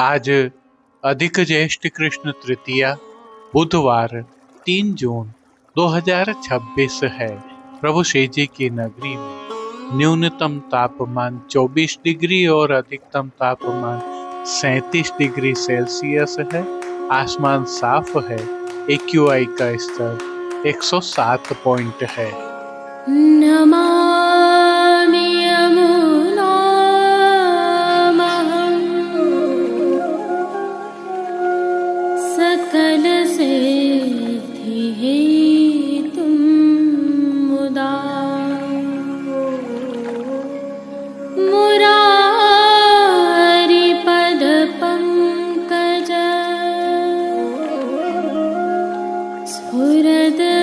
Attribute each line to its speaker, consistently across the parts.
Speaker 1: आज अधिक ज्येष्ठ कृष्ण तृतीया बुधवार 3 जून 2026 है। प्रभु श्री जी की नगरी में न्यूनतम तापमान 24 डिग्री और अधिकतम तापमान 37 डिग्री सेल्सियस है। आसमान साफ है। AQI का स्तर 107 पॉइंट है।
Speaker 2: नमामि यमुनामहं सकलसिद्धिहेतुं मुदा मुरारिपदपङ्कज स्फुरद्वन्दरे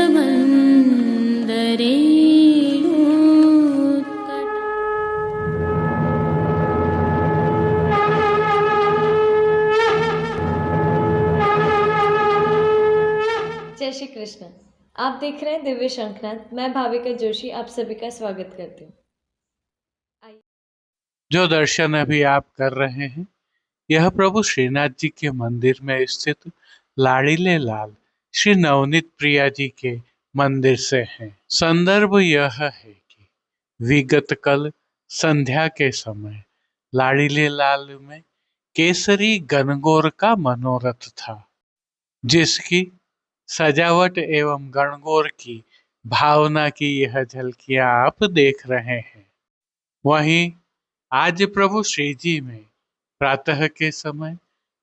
Speaker 3: जय श्री कृष्ण। आप देख रहे हैं दिव्य शंखनाद। मैं भाविका जोशी आप सभी का स्वागत करती हूँ।
Speaker 1: जो दर्शन अभी आप कर रहे हैं यह प्रभु श्रीनाथ जी के मंदिर में स्थित लाड़ीले लाल श्री नवनीत प्रिया जी के मंदिर से हैं। संदर्भ यह है कि विगत कल संध्या के समय लाड़ीले लाल में केसरी गणगौर का मनोरथ था, जिसकी सजावट एवं गणगौर की भावना की यह झलकियां आप देख रहे हैं। वहीं आज प्रभु श्री जी में प्रातः के समय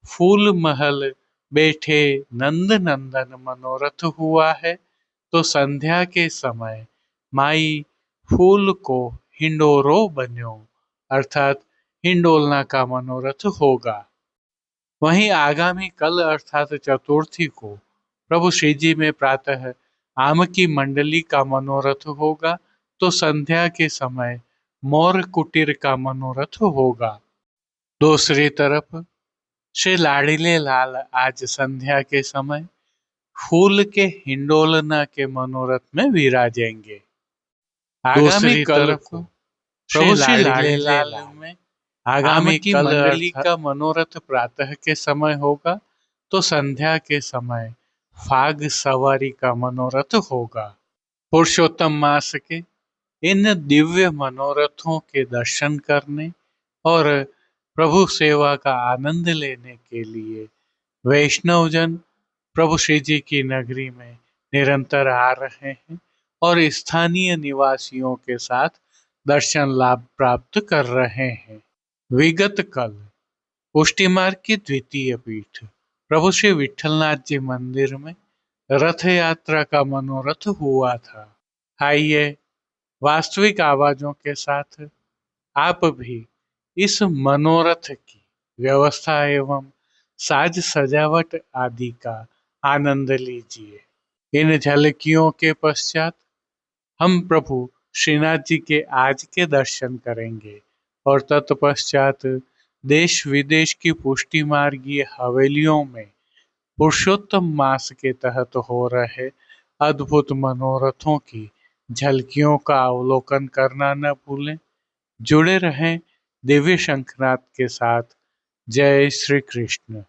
Speaker 1: फूल महल बैठे नंद नंदन मनोरथ हुआ है, तो संध्या के समय माई फूल को हिंडोरो बन्यो अर्थात हिंडोलना का मनोरथ होगा। वहीं आगामी कल अर्थात चतुर्थी को प्रभु श्री जी में प्रातः आम की मंडली का मनोरथ होगा, तो संध्या के समय मोर कुटीर का मनोरथ होगा। दूसरी तरफ श्री लाड़ीले लाल आज संध्या के समय फूल के हिंडोलना के मनोरथ में विराजेंगे। आगामी कल को प्रभु श्री लाड़ीले लाल में आगामी की मंडली का मनोरथ प्रातः के समय होगा, तो संध्या के समय फाग सवारी का मनोरथ होगा। पुरुषोत्तम मास के इन दिव्य मनोरथों के दर्शन करने और प्रभु सेवा का आनंद लेने के लिए वैष्णवजन प्रभु श्री जी की नगरी में निरंतर आ रहे हैं और स्थानीय निवासियों के साथ दर्शन लाभ प्राप्त कर रहे हैं। विगत कल पुष्टि मार्ग की द्वितीय पीठ प्रभु श्री विठलनाथ जी मंदिर में रथ यात्रा का मनोरथ हुआ था। आइए वास्तविक आवाजों के साथ आप भी इस मनोरथ की व्यवस्था एवं साज सजावट आदि का आनंद लीजिए। इन झलकियों के पश्चात हम प्रभु श्रीनाथ जी के आज के दर्शन करेंगे और तत्पश्चात देश विदेश की पुष्टि मार्गीय हवेलियों में पुरुषोत्तम मास के तहत हो रहे अद्भुत मनोरथों की झलकियों का अवलोकन करना न भूलें। जुड़े रहें दिव्य शंखनाद के साथ। जय श्री कृष्ण।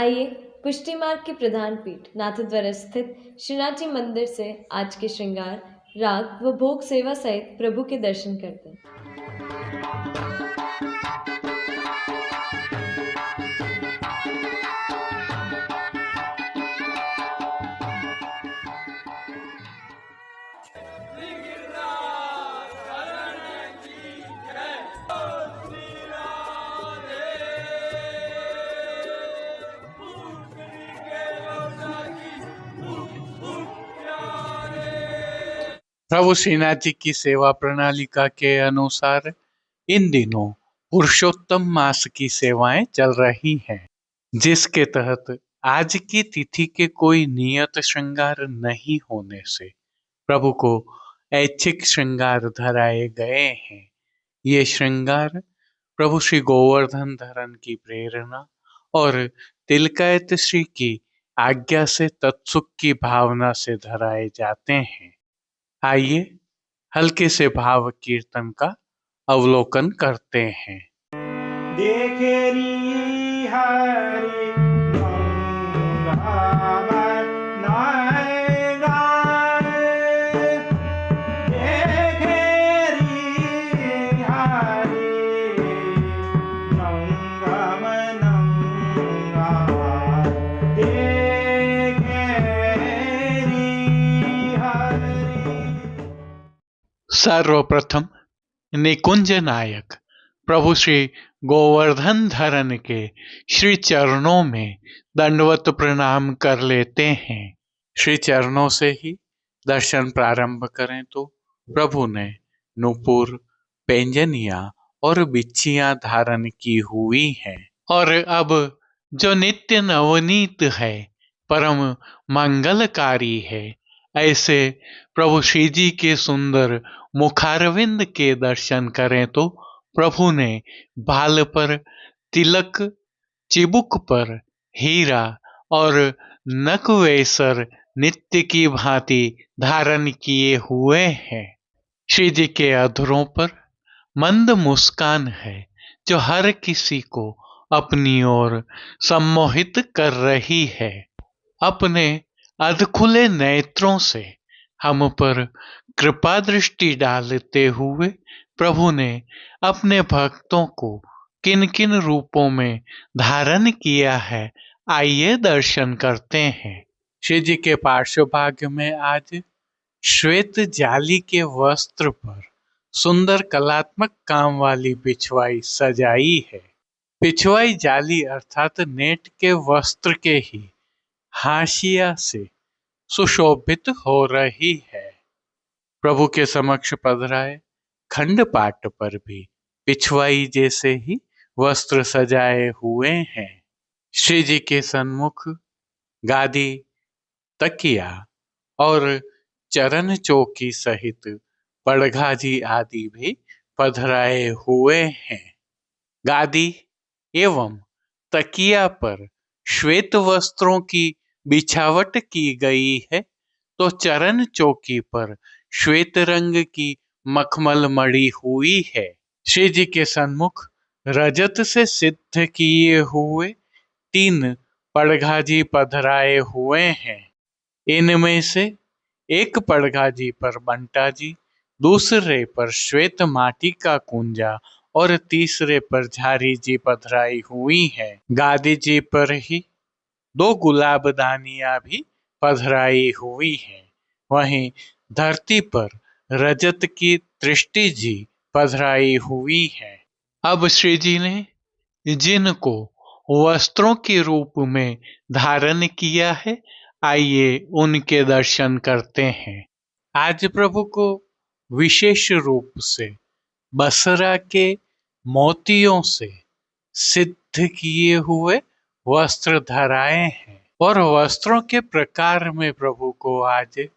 Speaker 3: आइए पुष्टि मार्ग की प्रधान पीठ नाथद्वारा स्थित श्रीनाथ जी मंदिर से आज के श्रृंगार, राग व भोग सेवा सहित प्रभु के दर्शन करते हैं।
Speaker 1: प्रभु श्रीनाथ जी की सेवा प्रणालिका के अनुसार इन दिनों पुरुषोत्तम मास की सेवाएं चल रही हैं, जिसके तहत आज की तिथि के कोई नियत श्रृंगार नहीं होने से प्रभु को ऐच्छिक श्रृंगार धराए गए हैं। ये श्रृंगार प्रभु श्री गोवर्धन धरन की प्रेरणा और तिलकायत श्री की आज्ञा से तत्सुख की भावना से धराए जाते हैं। आइए हल्के से भाव कीर्तन का अवलोकन करते हैं।
Speaker 4: देखेरी हरि मंगल नाय गाय, देखेरी हरि नंगम नंगाय, देखेरी हरि।
Speaker 1: सर्वप्रथम निकुंज नायक प्रभु श्री गोवर्धन धरन के श्री चरणों में दंडवत प्रणाम कर लेते हैं। श्री चरणों से ही दर्शन प्रारंभ करें तो प्रभु ने नूपुर, पैंजनिया और बिच्छियां धारण की हुई हैं और अब जो नित्य नवनीत है, परम मंगलकारी है, ऐसे प्रभु श्री जी के सुंदर मुखारविंद के दर्शन करें तो प्रभु ने बाल पर तिलक, चिबुक पर हीरा और नकवेसर नित्य की भांति धारण किए हुए हैं। श्री जी के अधरों पर मंद मुस्कान है जो हर किसी को अपनी ओर सम्मोहित कर रही है। अपने अधखुले नेत्रों से हम पर कृपा दृष्टि डालते हुए प्रभु ने अपने भक्तों को किन किन रूपों में धारण किया है, आइए दर्शन करते हैं। श्री जी के पार्श्वभाग में आज श्वेत जाली के वस्त्र पर सुंदर कलात्मक काम वाली पिछवाई सजाई है। पिछवाई जाली अर्थात नेट के वस्त्र के ही हाशिया से सुशोभित हो रही है। प्रभु के समक्ष पधराए खंडपाट पर भी पिछवाई जैसे ही वस्त्र सजाए हुए हैं। श्री जी के सन्मुख गादी, तकिया और चरण चौकी सहित पड़घाजी आदि भी पधराए हुए हैं। गादी एवं तकिया पर श्वेत वस्त्रों की बिछावट की गई है, तो चरण चौकी पर श्वेत रंग की मखमल मड़ी हुई है। श्री जी के सन्मुख रजत से सिद्ध किए हुए 3 पड़घाजी पधराए हुए हैं। इनमें से एक पड़घाजी पर बंटा जी, दूसरे पर श्वेत माटी का कुंजा और तीसरे पर झारी जी पधराई हुई है। गादी जी पर ही 2 गुलाबदानियां भी पधराई हुई है। वहीं धरती पर रजत की दृष्टि जी पधराई हुई है। अब श्री जी ने जिनको वस्त्रों के रूप में धारण किया है, आइए उनके दर्शन करते हैं। आज प्रभु को विशेष रूप से बसरा के मोतियों से सिद्ध किए हुए वस्त्र धराए हैं और वस्त्रों के प्रकार में प्रभु को आज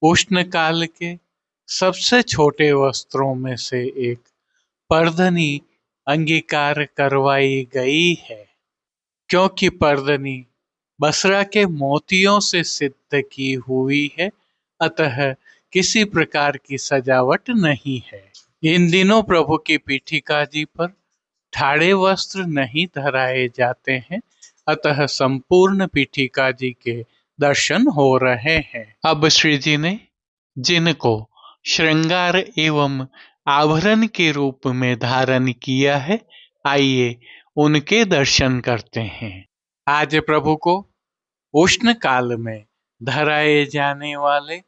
Speaker 1: उष्ण काल के सबसे छोटे वस्त्रों में से एक पर्दनी अंगीकार करवाई गई है, क्योंकि पर्दनी बसरा के मोतियों से सिद्ध की हुई है, अतः किसी प्रकार की सजावट नहीं है। इन दिनों प्रभु की पीठिका जी पर ठाड़े वस्त्र नहीं धराए जाते हैं, अतः संपूर्ण पीठिका जी के दर्शन हो रहे हैं। अब श्री जी ने जिनको श्रृंगार एवं आभरण के रूप में धारण किया है, आइए उनके दर्शन करते हैं। आज प्रभु को उष्ण काल में धराए जाने वाले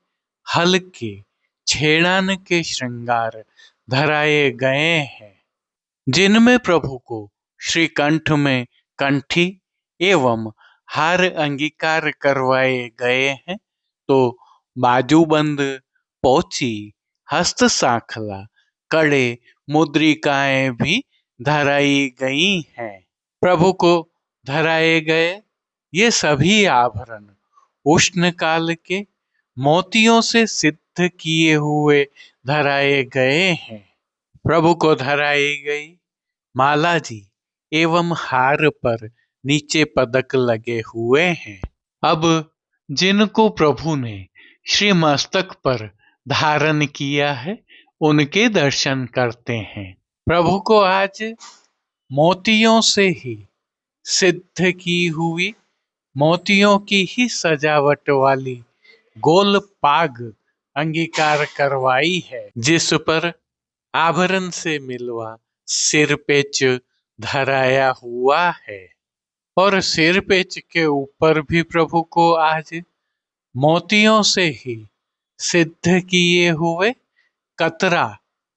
Speaker 1: हल्के छेड़ान के श्रृंगार धराए गए हैं, जिनमें प्रभु को श्री कंठ में कंठी एवं हार अंगीकार करवाए गए हैं, तो बाजूबंद, पोची, हस्त सांखला, कड़े, मुद्रिकाएं भी धराई गई हैं। प्रभु को धराए गए ये सभी आभरण उष्ण काल के मोतियों से सिद्ध किए हुए धराए गए हैं। प्रभु को धराई गई माला जी एवं हार पर नीचे पदक लगे हुए हैं। अब जिनको प्रभु ने श्री मस्तक पर धारण किया है, उनके दर्शन करते हैं। प्रभु को आज मोतियों से ही सिद्ध की हुई, मोतियों की ही सजावट वाली गोल पाग अंगीकार करवाई है, जिस पर आभरण से मिलवा सिरपेच धराया हुआ है। और सिरपेच के ऊपर भी प्रभु को आज मोतियों से ही सिद्ध किए हुए कतरा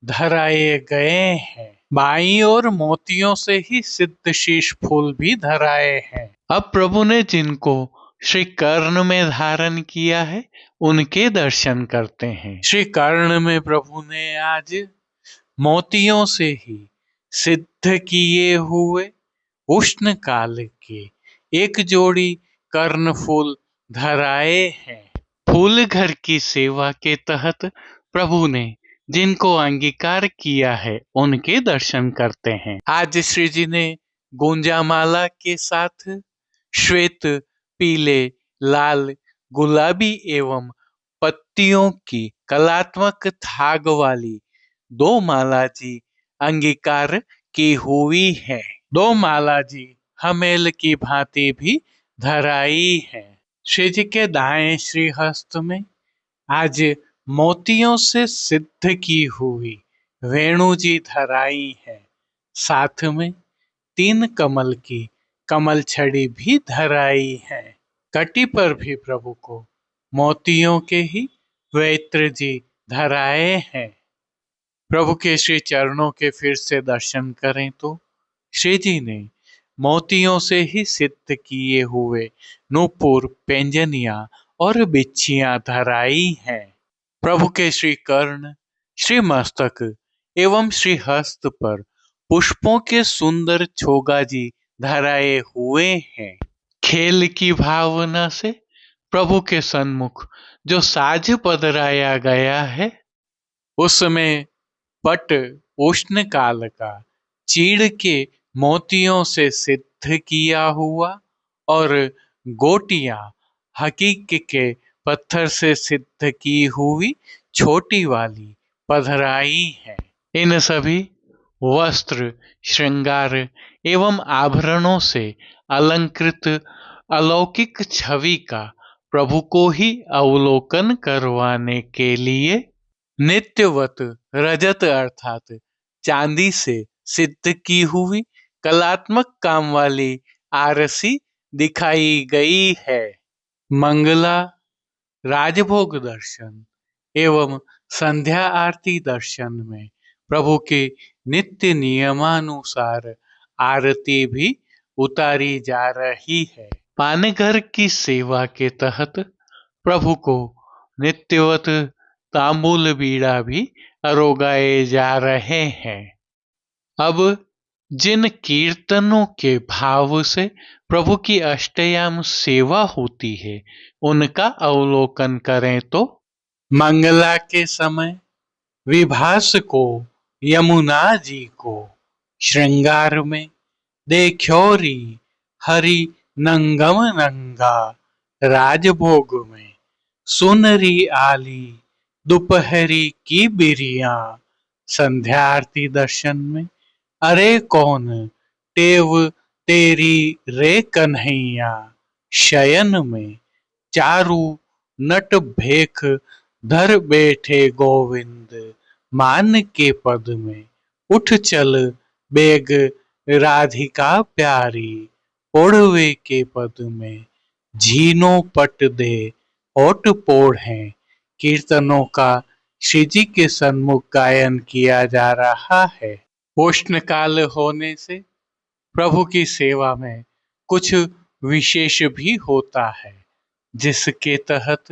Speaker 1: धराए गए हैं। बाईं ओर मोतियों से ही सिद्ध शीश फूल भी धराए हैं। अब प्रभु ने जिनको श्री कर्ण में धारण किया है, उनके दर्शन करते हैं। श्री कर्ण में प्रभु ने आज मोतियों से ही सिद्ध किए हुए उष्ण काल के एक जोड़ी कर्ण फूल धराए हैं। फूल घर की सेवा के तहत प्रभु ने जिनको अंगीकार किया है, उनके दर्शन करते हैं। आज श्री जी ने गुंजामाला के साथ श्वेत, पीले, लाल, गुलाबी एवं पत्तियों की कलात्मक थाग वाली 2 माला जी अंगीकार की हुई है। 2 माला जी हमेल की भांति भी धराई है। श्री जी के दाएं श्रीहस्त में आज मोतियों से सिद्ध की हुई वेणु जी धराई है। साथ में 3 कमल की कमल छड़ी भी धराई है। कटी पर भी प्रभु को मोतियों के ही वैत्र जी धराए हैं। प्रभु के श्री चरणों के फिर से दर्शन करें तो श्री जी ने मोतियों से ही सिद्ध किए हुए नूपुर, पेंजनिया और बिच्छियां धराई हैं। प्रभु के श्री कर्ण, श्री मस्तक एवं श्री हस्त पर पुष्पों के सुंदर छोगा जी धराए हुए हैं। खेल की भावना से प्रभु के सन्मुख जो साज पधराया गया है, उसमें पट उष्ण काल का चीड़ के मोतियों से सिद्ध किया हुआ और गोटियां हकीक के पत्थर से सिद्ध की हुई छोटी वाली पधराई है। इन सभी वस्त्र, श्रृंगार एवं आभरणों से अलंकृत अलौकिक छवि का प्रभु को ही अवलोकन करवाने के लिए नित्यवत रजत अर्थात चांदी से सिद्ध की हुई कलात्मक काम वाली आरसी दिखाई गई है। मंगला, राजभोग दर्शन एवं संध्या आरती दर्शन में प्रभु के नित्य नियमानुसार आरती भी उतारी जा रही है। पानघर की सेवा के तहत प्रभु को नित्यवत तांबूल बीड़ा भी अरोगाए जा रहे हैं। अब जिन कीर्तनों के भाव से प्रभु की अष्टयाम सेवा होती है, उनका अवलोकन करें तो मंगला के समय विभास को यमुना जी को श्रृंगार में देखोरी हरि नंगम नंगा, राजभोग में सुनरी आली दोपहरी की बिरिया, संध्या आरती दर्शन में अरे कौन टेव तेरी रे कन्हैया शयन में, चारु नट भेख धर बैठे गोविंद, मान के पद में। उठ चल बेग राधिका प्यारी, ओढ़वे के पद में। झीनो पट दे ओट पोढ़ हैं। कीर्तनों का श्री जी के सन्मुख गायन किया जा रहा है। उष्ण काल होने से प्रभु की सेवा में कुछ विशेष भी होता है, जिसके तहत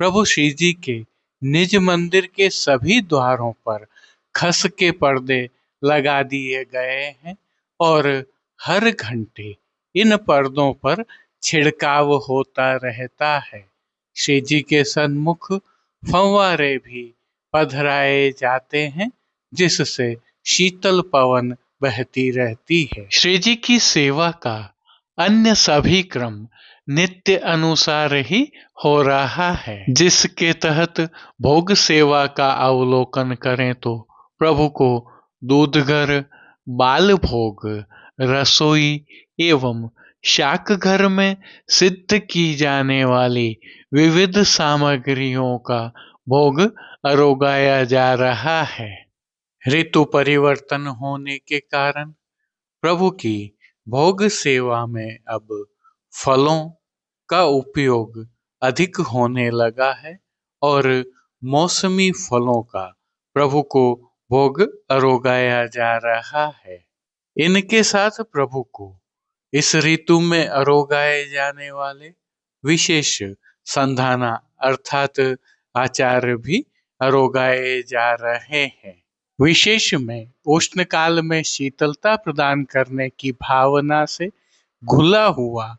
Speaker 1: प्रभु श्री जी के निज मंदिर के सभी द्वारों पर खस के पर्दे लगा दिए गए हैं और हर घंटे इन पर्दों पर छिड़काव होता रहता है। श्री जी के सन्मुख फव्वारे भी पधराए जाते हैं, जिससे शीतल पवन बहती रहती है। श्री जी की सेवा का अन्य सभी क्रम नित्य अनुसार ही हो रहा है, जिसके तहत भोग सेवा का अवलोकन करें तो प्रभु को दूधघर, बाल भोग, रसोई एवं शाक घर में सिद्ध की जाने वाली विविध सामग्रियों का भोग अरोगाया जा रहा है। ऋतु परिवर्तन होने के कारण प्रभु की भोग सेवा में अब फलों का उपयोग अधिक होने लगा है और मौसमी फलों का प्रभु को भोग अरोगाया जा रहा है। इनके साथ प्रभु को इस ऋतु में अरोगाए जाने वाले विशेष संधाना अर्थात आचार भी अरोगाए जा रहे हैं। विशेष में उष्ण काल में शीतलता प्रदान करने की भावना से घुला हुआ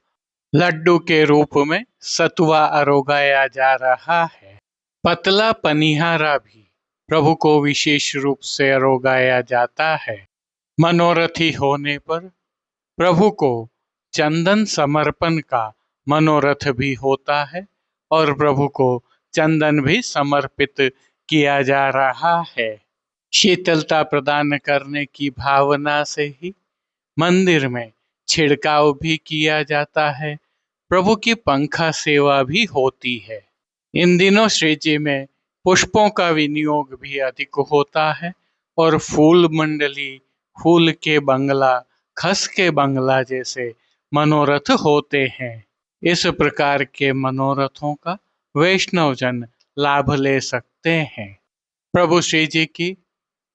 Speaker 1: लड्डू के रूप में सतुआ अरोगाया जा रहा है। पतला पनिहारा भी प्रभु को विशेष रूप से अरोगाया जाता है। मनोरथी होने पर प्रभु को चंदन समर्पण का मनोरथ भी होता है और प्रभु को चंदन भी समर्पित किया जा रहा है। शीतलता प्रदान करने की भावना से ही मंदिर में छिड़काव भी किया जाता है। प्रभु की पंखा सेवा भी होती है। इन दिनों श्री जी में पुष्पों का विनियोग भी अधिक होता है और फूल मंडली, फूल के बंगला, खस के बंगला जैसे मनोरथ होते हैं। इस प्रकार के मनोरथों का वैष्णवजन लाभ ले सकते हैं। प्रभु श्री जी की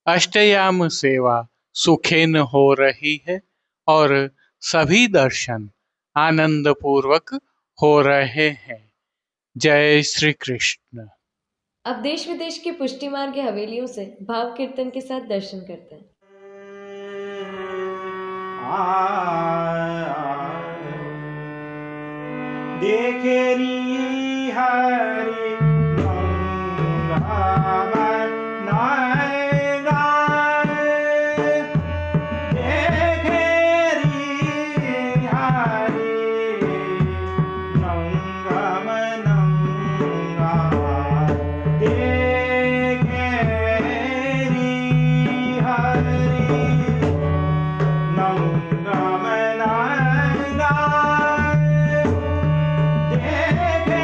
Speaker 1: अष्टयाम सेवा सुखेन हो रही है और सभी दर्शन आनंद पूर्वक हो रहे हैं। जय श्री कृष्ण।
Speaker 3: अब देश विदेश की पुष्टि मार्ग हवेलियों से भाव कीर्तन के साथ दर्शन करते हैं।
Speaker 4: देखेरी हरि देखे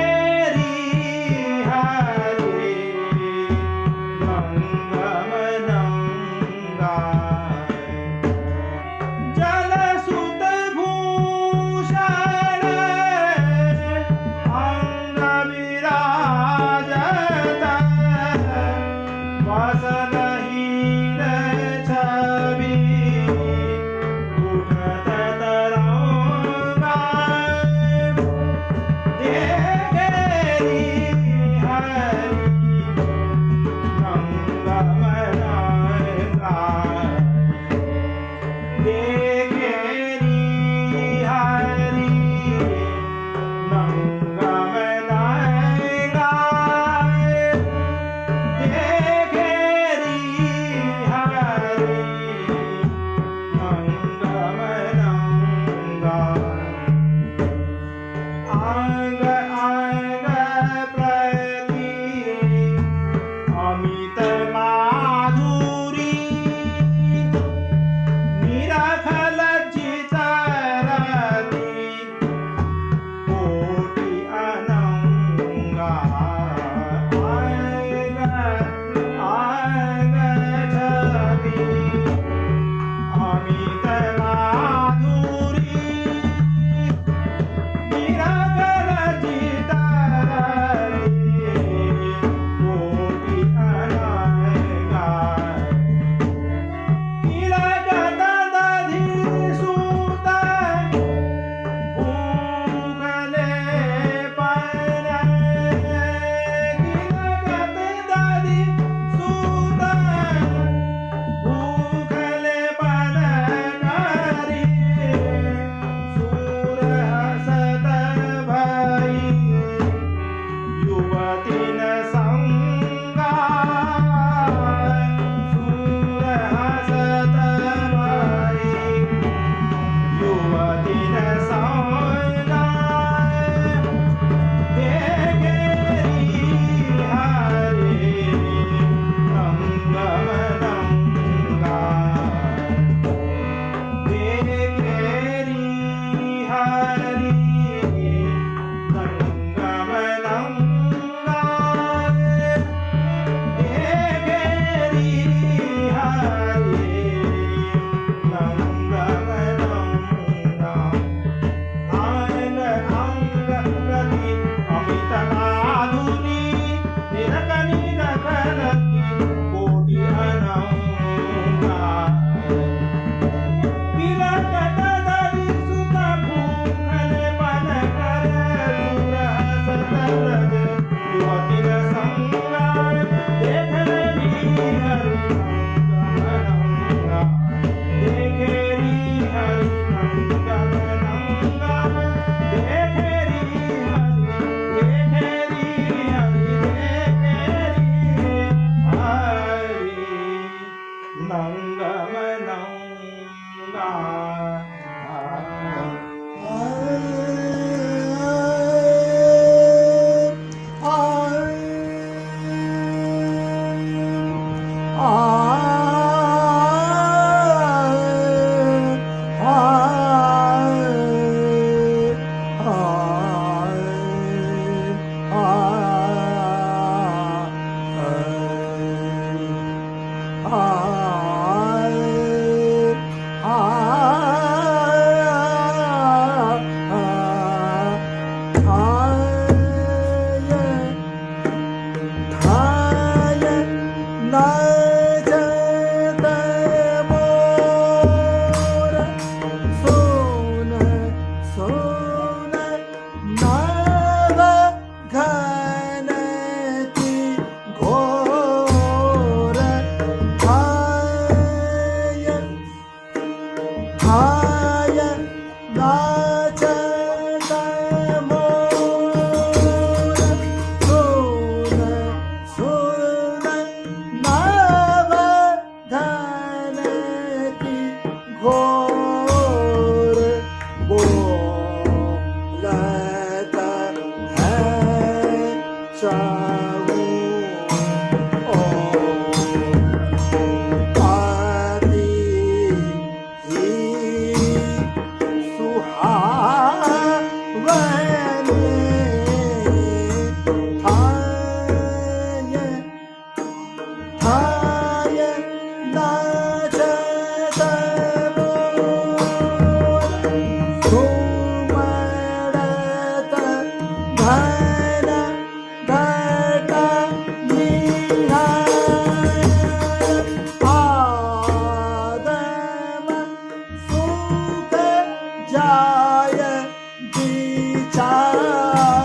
Speaker 5: विचार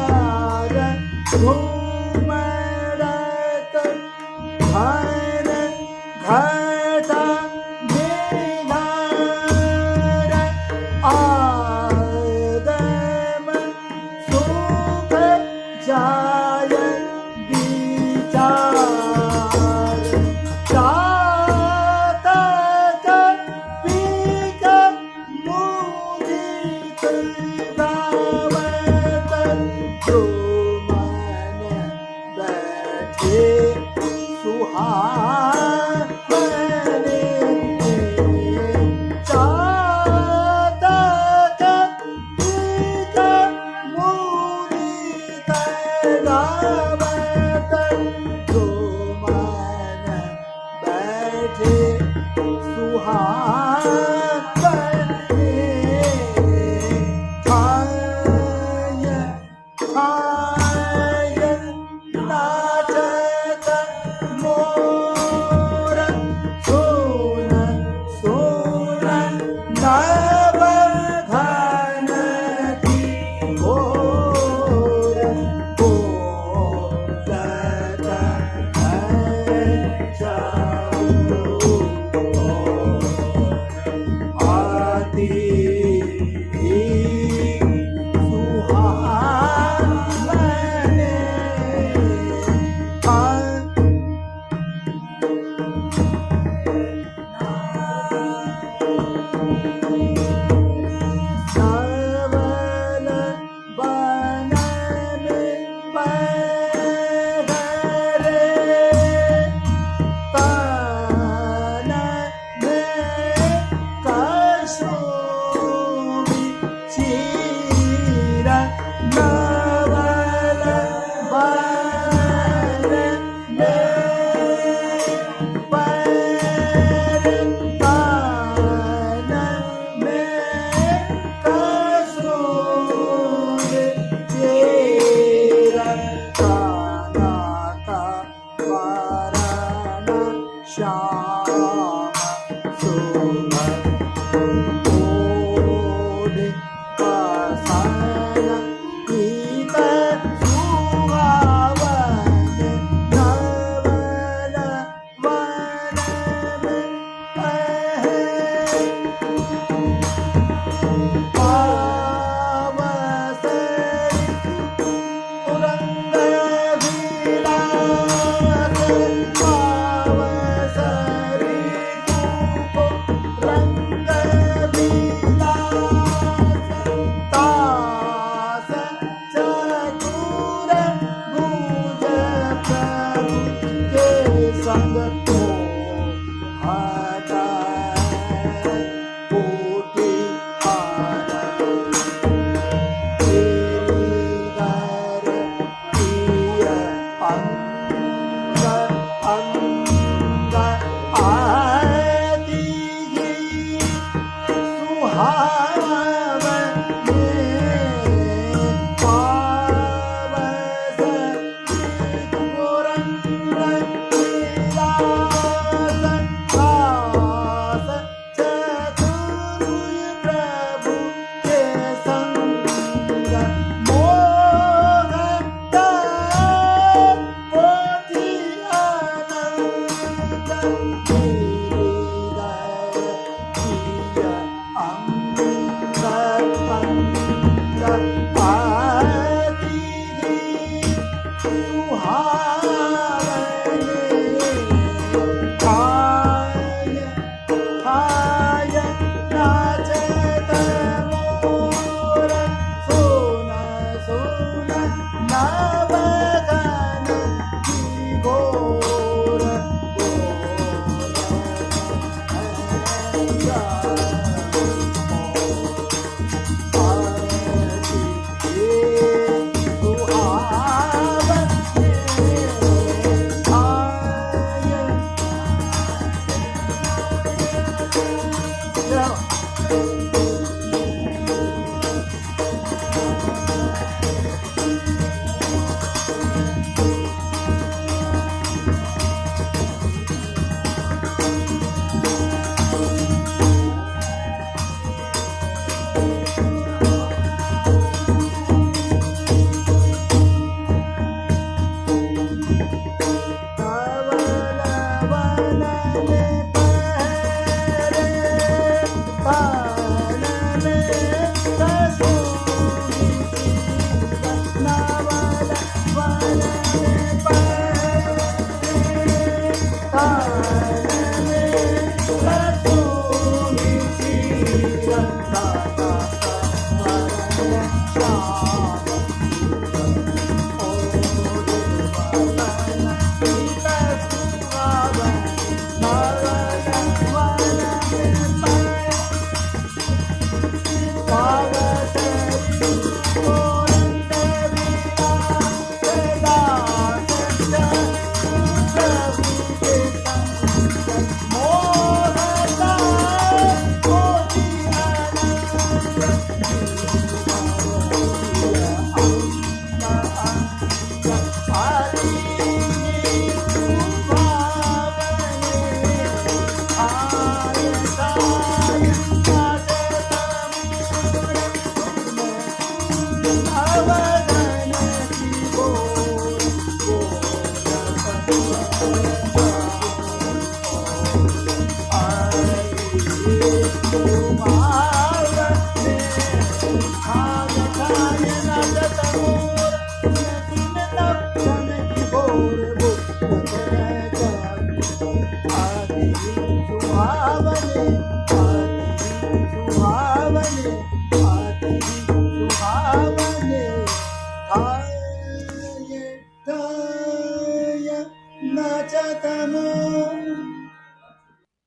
Speaker 5: घूमरत हर घटा निधार आदम सुख जाय विचार जातक पिक मुदित दार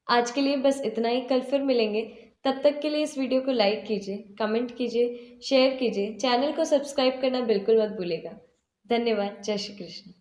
Speaker 3: आज के लिए बस इतना ही। कल फिर मिलेंगे। तब तक के लिए इस वीडियो को लाइक कीजिए, कमेंट कीजिए, शेयर कीजिए, चैनल को सब्सक्राइब करना बिल्कुल मत भूलिएगा। धन्यवाद। जय श्री कृष्ण।